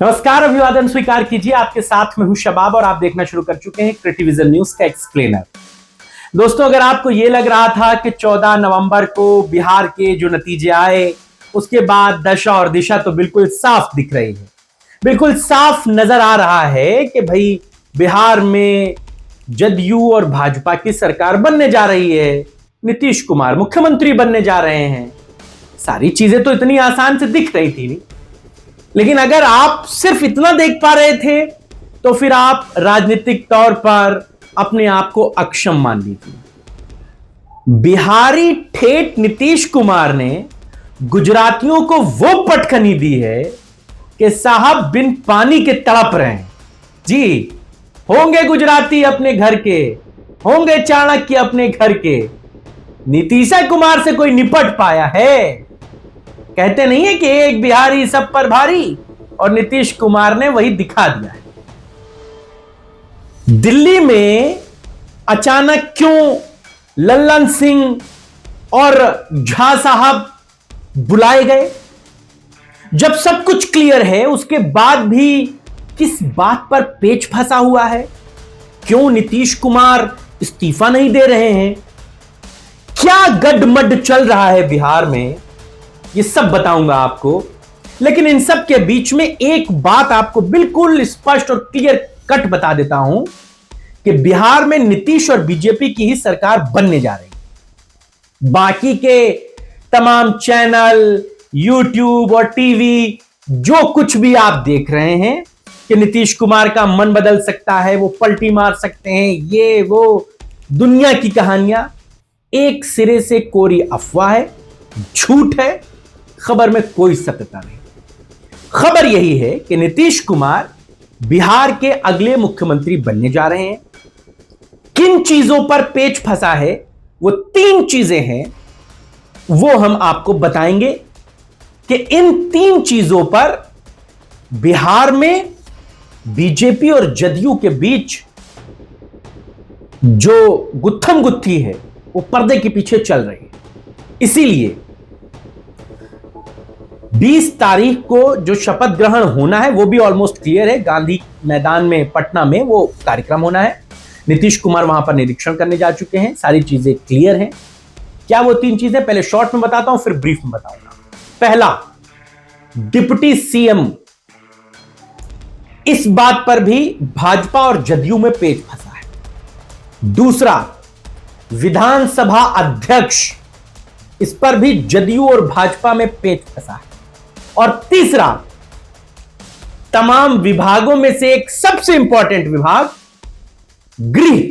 नमस्कार, अभिवादन स्वीकार कीजिए। आपके साथ में हूं शबाब और आप देखना शुरू कर चुके हैं क्रिटिविजन न्यूज का एक्सप्लेनर। दोस्तों, अगर आपको यह लग रहा था कि 14 नवंबर को बिहार के जो नतीजे आए उसके बाद दशा और दिशा तो बिल्कुल साफ दिख रही है, बिल्कुल साफ नजर आ रहा है कि भाई बिहार में जदयू और भाजपा की सरकार बनने जा रही है, नीतीश कुमार मुख्यमंत्री बनने जा रहे हैं। सारी चीजें तो इतनी आसान से दिख रही थी नहीं, लेकिन अगर आप सिर्फ इतना देख पा रहे थे तो फिर आप राजनीतिक तौर पर अपने आप को अक्षम मान लीजिए। बिहारी ठेठ नीतीश कुमार ने गुजरातियों को वो पटखनी दी है कि साहब बिन पानी के तड़प रहे हैं। जी, होंगे गुजराती अपने घर के, होंगे चाणक्य अपने घर के, नीतीश कुमार से कोई निपट पाया है? कहते नहीं है कि एक बिहारी सब पर भारी, और नीतीश कुमार ने वही दिखा दिया है। दिल्ली में अचानक क्यों लल्लन सिंह और झा साहब बुलाए गए? जब सब कुछ क्लियर है उसके बाद भी किस बात पर पेच फंसा हुआ है? क्यों नीतीश कुमार इस्तीफा नहीं दे रहे हैं? क्या गडमड चल रहा है बिहार में, ये सब बताऊंगा आपको। लेकिन इन सब के बीच में एक बात आपको बिल्कुल स्पष्ट और क्लियर कट बता देता हूं कि बिहार में नीतीश और बीजेपी की ही सरकार बनने जा रही है। बाकी के तमाम चैनल, यूट्यूब और टीवी जो कुछ भी आप देख रहे हैं कि नीतीश कुमार का मन बदल सकता है, वो पलटी मार सकते हैं, ये वो दुनिया की कहानियां एक सिरे से कोरी अफवाह है, झूठ है। खबर में कोई सत्यता नहीं। खबर यही है कि नीतीश कुमार बिहार के अगले मुख्यमंत्री बनने जा रहे हैं। किन चीजों पर पेच फंसा है, वो 3 चीजें हैं, वो हम आपको बताएंगे कि इन 3 चीजों पर बिहार में बीजेपी और जदयू के बीच जो गुत्थम गुत्थी है वो पर्दे के पीछे चल रही है। इसीलिए 20 तारीख को जो शपथ ग्रहण होना है वो भी ऑलमोस्ट क्लियर है। गांधी मैदान में पटना में वो कार्यक्रम होना है। नीतीश कुमार वहां पर निरीक्षण करने जा चुके हैं। सारी चीजें क्लियर हैं। क्या वो 3 चीजें, पहले शॉर्ट में बताता हूं फिर ब्रीफ में बताऊंगा। पहला, डिप्टी सीएम, इस बात पर भी भाजपा और जदयू में पेच फंसा है। दूसरा, विधानसभा अध्यक्ष, इस पर भी जदयू और भाजपा में पेच फंसा है। और तीसरा, तमाम विभागों में से एक सबसे इंपॉर्टेंट विभाग गृह,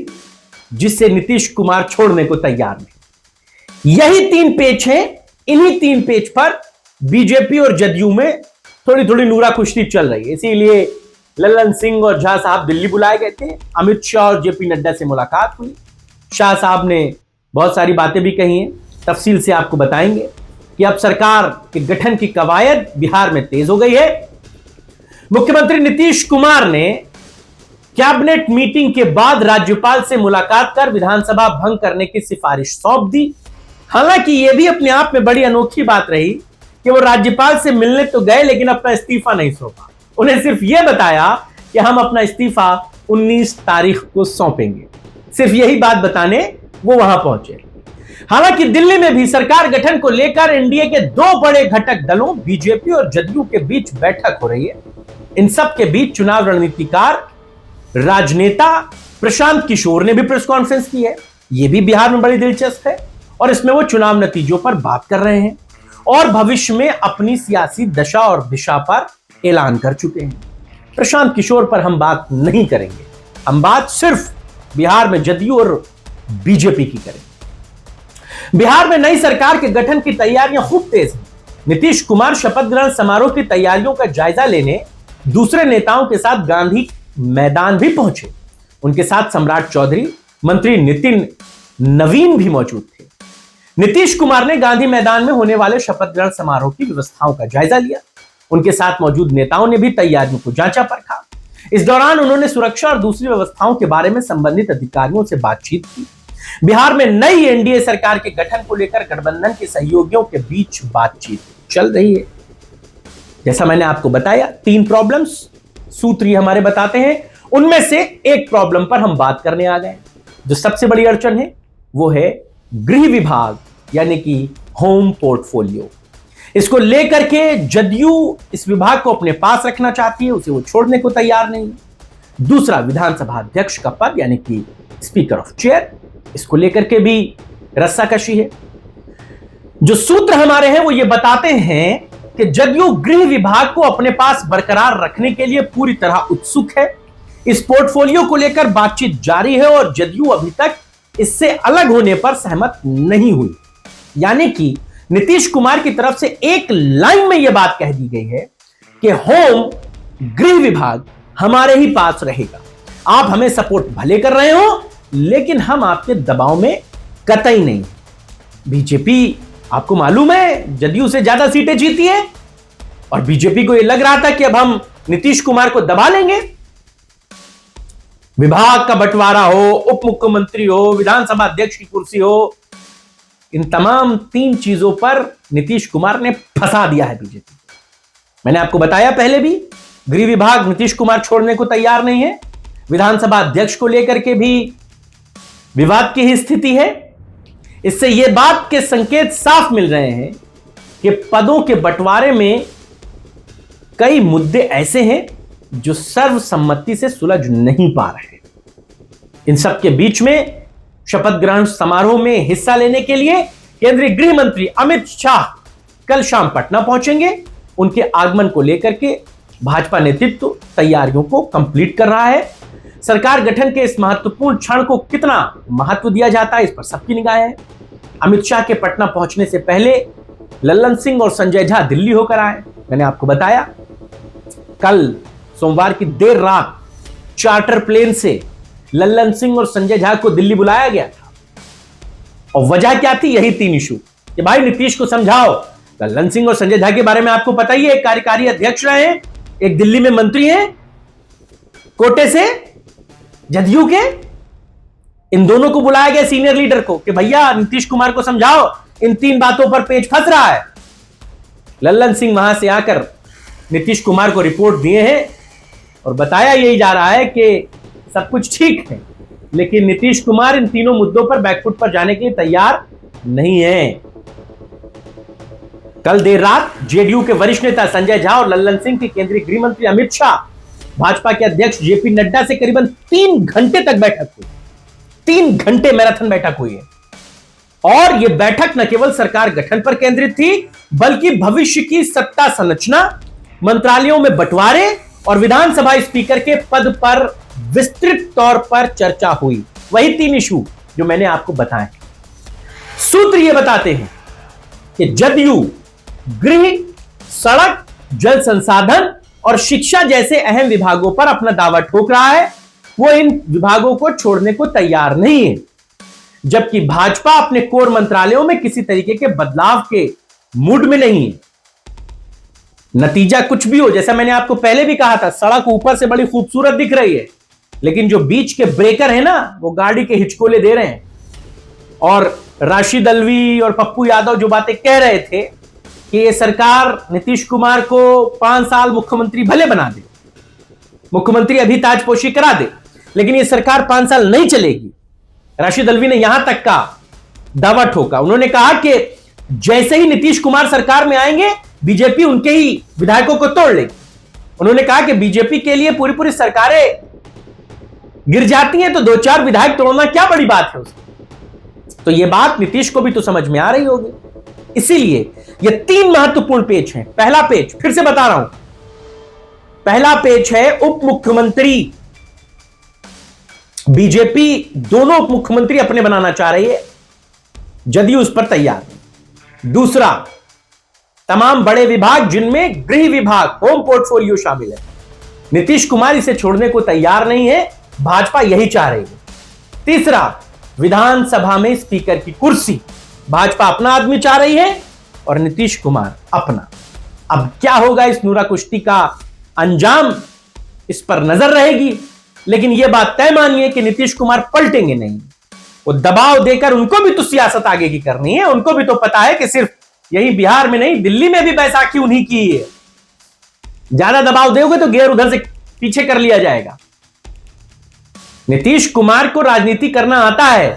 जिससे नीतीश कुमार छोड़ने को तैयार नहीं। यही 3 पेच हैं। इन्हीं 3 पेच पर बीजेपी और जदयू में थोड़ी थोड़ी नूरा कुश्ती चल रही है। इसीलिए लल्लन सिंह और झा साहब दिल्ली बुलाए गए थे। अमित शाह और जेपी नड्डा से मुलाकात हुई। शाह साहब ने बहुत सारी बातें भी कही हैं, तफसील से आपको बताएंगे कि अब सरकार के गठन की कवायद बिहार में तेज हो गई है। मुख्यमंत्री नीतीश कुमार ने कैबिनेट मीटिंग के बाद राज्यपाल से मुलाकात कर विधानसभा भंग करने की सिफारिश सौंप दी। हालांकि यह भी अपने आप में बड़ी अनोखी बात रही कि वो राज्यपाल से मिलने तो गए लेकिन अपना इस्तीफा नहीं सौंपा। उन्हें सिर्फ यह बताया कि हम अपना इस्तीफा 19 तारीख को सौंपेंगे। सिर्फ यही बात बताने वो वहां पहुंचे। हालांकि दिल्ली में भी सरकार गठन को लेकर एनडीए के 2 बड़े घटक दलों बीजेपी और जदयू के बीच बैठक हो रही है। इन सब के बीच चुनाव रणनीतिकार राजनेता प्रशांत किशोर ने भी प्रेस कॉन्फ्रेंस की है। यह भी बिहार में बड़ी दिलचस्प है और इसमें वो चुनाव नतीजों पर बात कर रहे हैं और भविष्य में अपनी सियासी दशा और दिशा पर ऐलान कर चुके हैं। प्रशांत किशोर पर हम बात नहीं करेंगे, हम बात सिर्फ बिहार में जदयू और बीजेपी की करेंगे। बिहार में नई सरकार के गठन की तैयारियां खूब तेज हैं। नीतीश कुमार शपथ ग्रहण समारोह की तैयारियों का जायजा लेने दूसरे नेताओं के साथ गांधी मैदान भी पहुंचे। उनके साथ सम्राट चौधरी, मंत्री नितिन नवीन भी मौजूद थे। नीतीश कुमार ने गांधी मैदान में होने वाले शपथ ग्रहण समारोह की व्यवस्थाओं का जायजा लिया। उनके साथ मौजूद नेताओं ने भी तैयारियों को जांचा परखा। इस दौरान उन्होंने सुरक्षा और दूसरी व्यवस्थाओं के बारे में संबंधित अधिकारियों से बातचीत की। बिहार में नई एनडीए सरकार के गठन को लेकर गठबंधन के सहयोगियों के बीच बातचीत चल रही है। जैसा मैंने आपको बताया, 3 प्रॉब्लम्स सूत्र ये हमारे बताते हैं, उनमें से एक प्रॉब्लम पर हम बात करने आ गए। जो सबसे बड़ी अड़चन है वो है गृह विभाग, यानी कि होम पोर्टफोलियो। इसको लेकर के जदयू इस विभाग को अपने पास रखना चाहती है, उसे वो छोड़ने को तैयार नहीं है। दूसरा, विधानसभा अध्यक्ष का पद, यानी कि स्पीकर ऑफ चेयर, इसको लेकर के भी रस्साकशी है। जो सूत्र हमारे हैं वो ये बताते हैं कि जदयू गृह विभाग को अपने पास बरकरार रखने के लिए पूरी तरह उत्सुक है। इस पोर्टफोलियो को लेकर बातचीत जारी है और जदयू अभी तक इससे अलग होने पर सहमत नहीं हुई। यानी कि नीतीश कुमार की तरफ से एक लाइन में यह बात कह दी गई है कि होम गृह विभाग हमारे ही पास रहेगा। आप हमें सपोर्ट भले कर रहे हो, लेकिन हम आपके दबाव में कतई नहीं। बीजेपी, आपको मालूम है, जदयू से ज्यादा सीटें जीती है और बीजेपी को यह लग रहा था कि अब हम नीतीश कुमार को दबा लेंगे। विभाग का बंटवारा हो, उप मुख्यमंत्री हो, विधानसभा अध्यक्ष की कुर्सी हो, इन तमाम 3 चीजों पर नीतीश कुमार ने फंसा दिया है बीजेपी। मैंने आपको बताया पहले भी, गृह विभाग नीतीश कुमार छोड़ने को तैयार नहीं है। विधानसभा अध्यक्ष को लेकर के भी विवाद की ही स्थिति है। इससे यह बात के संकेत साफ मिल रहे हैं कि पदों के बंटवारे में कई मुद्दे ऐसे हैं जो सर्वसम्मति से सुलझ नहीं पा रहे। इन सब के बीच में शपथ ग्रहण समारोह में हिस्सा लेने के लिए केंद्रीय गृह मंत्री अमित शाह कल शाम पटना पहुंचेंगे। उनके आगमन को लेकर के भाजपा नेतृत्व तैयारियों को कंप्लीट कर रहा है। सरकार गठन के इस महत्वपूर्ण क्षण को कितना महत्व दिया जाता है, इस पर सबकी निगाहें है। अमित शाह के पटना पहुंचने से पहले लल्लन सिंह और संजय झा दिल्ली होकर आए। मैंने आपको बताया, कल सोमवार की देर रात चार्टर प्लेन से लल्लन सिंह और संजय झा को दिल्ली बुलाया गया था। और वजह क्या थी? यही 3 इशू कि भाई नीतीश को समझाओ। लल्लन सिंह और संजय झा के बारे में आपको पता ही है, एक कार्यकारी अध्यक्ष रहे हैं, एक दिल्ली में मंत्री हैं कोटे से जदयू के। इन दोनों को बुलाया गया, सीनियर लीडर को, कि भैया नीतीश कुमार को समझाओ, इन 3 बातों पर पेच फंस रहा है। लल्लन सिंह वहां से आकर नीतीश कुमार को रिपोर्ट दिए हैं और बताया यही जा रहा है कि सब कुछ ठीक है, लेकिन नीतीश कुमार इन तीनों मुद्दों पर बैकफुट पर जाने के लिए तैयार नहीं है। कल देर रात जेडीयू के वरिष्ठ नेता संजय झा और लल्लन सिंह के केंद्रीय गृह मंत्री अमित शाह, भाजपा के अध्यक्ष जेपी नड्डा से करीबन 3 घंटे तक बैठक हुई। 3 घंटे मैराथन बैठक हुई है। और यह बैठक न केवल सरकार गठन पर केंद्रित थी, बल्कि भविष्य की सत्ता संरचना, मंत्रालयों में बंटवारे और विधानसभा स्पीकर के पद पर विस्तृत तौर पर चर्चा हुई। वही 3 इशू जो मैंने आपको बताए। सूत्र यह बताते हैं कि जदयू गृह, सड़क, जल संसाधन और शिक्षा जैसे अहम विभागों पर अपना दावा ठोक रहा है। वो इन विभागों को छोड़ने को तैयार नहीं है, जबकि भाजपा अपने कोर मंत्रालयों में किसी तरीके के बदलाव के मूड में नहीं है। नतीजा कुछ भी हो, जैसा मैंने आपको पहले भी कहा था, सड़क ऊपर से बड़ी खूबसूरत दिख रही है, लेकिन जो बीच के ब्रेकर है ना, वो गाड़ी के हिचकोले दे रहे हैं। और राशिद अल्वी और पप्पू यादव जो बातें कह रहे थे कि ये सरकार नीतीश कुमार को 5 साल मुख्यमंत्री भले बना दे, मुख्यमंत्री अभी ताजपोशी करा दे, लेकिन ये सरकार 5 साल नहीं चलेगी। राशिद अल्वी ने यहां तक का दावा ठोका। उन्होंने कहा कि जैसे ही नीतीश कुमार सरकार में आएंगे, बीजेपी उनके ही विधायकों को तोड़ लेगी। उन्होंने कहा कि बीजेपी के लिए पूरी पूरी सरकारें गिर जाती हैं, तो 2-4 विधायक तोड़ना क्या बड़ी बात है उसकी। तो यह बात नीतीश को भी तो समझ में आ रही होगी। इसीलिए ये 3 महत्वपूर्ण पेज हैं। पहला पेज, फिर से बता रहा हूं, पहला पेज है उप मुख्यमंत्री। बीजेपी दोनों उप मुख्यमंत्री अपने बनाना चाह रही है, जदयू उस पर तैयार है। दूसरा, तमाम बड़े विभाग जिनमें गृह विभाग, होम पोर्टफोलियो शामिल है, नीतीश कुमार इसे छोड़ने को तैयार नहीं है, भाजपा यही चाह रही है। तीसरा, विधानसभा में स्पीकर की कुर्सी, भाजपा अपना आदमी चाह रही है और नीतीश कुमार अपना। अब क्या होगा इस नूरा कुश्ती का अंजाम, इस पर नजर रहेगी, लेकिन यह बात तय मानिए कि नीतीश कुमार पलटेंगे नहीं। वो दबाव देकर, उनको भी तो सियासत आगे की करनी है, उनको भी तो पता है कि सिर्फ यही बिहार में नहीं, दिल्ली में भी बैसाखी उन्हीं की है। ज्यादा दबाव दोगे तो गियर उधर से पीछे कर लिया जाएगा। नीतीश कुमार को राजनीति करना आता है,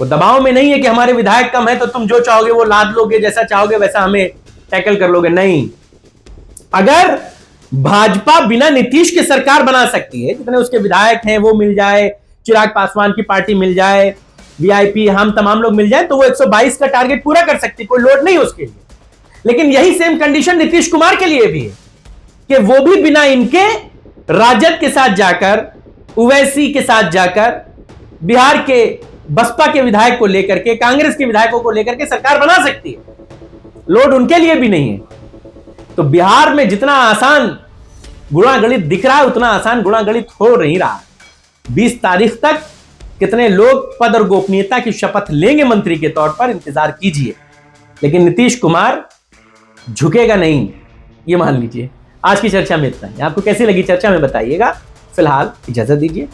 वो दबाव में नहीं है कि हमारे विधायक कम है तो तुम जो चाहोगे वो लाद लोगे, जैसा चाहोगे वैसा हमें टैकल कर लोगे। नहीं, अगर भाजपा बिना नीतीश की सरकार बना सकती है, जितने उसके विधायक हैं वो मिल जाए, चिराग पासवान की पार्टी मिल जाए, वीआईपी हम तमाम लोग मिल जाए, तो वो 122 का टारगेट पूरा कर सकती, कोई लोड नहीं उसके लिए। लेकिन यही सेम कंडीशन नीतीश कुमार के लिए भी है कि वो भी बिना इनके राजद के साथ जाकर, ओवैसी के साथ जाकर, बिहार के बसपा के विधायक को लेकर के, कांग्रेस के विधायकों को लेकर के सरकार बना सकती है। लोड उनके लिए भी नहीं है। तो बिहार में जितना आसान गुणागणित दिख रहा है उतना आसान गुणागणित हो नहीं रहा। 20 तारीख तक कितने लोग पद और गोपनीयता की शपथ लेंगे मंत्री के तौर पर, इंतजार कीजिए। लेकिन नीतीश कुमार झुकेगा नहीं, ये मान लीजिए। आज की चर्चा में इतना ही। आपको कैसी लगी चर्चा में बताइएगा। फिलहाल इजाजत दीजिए।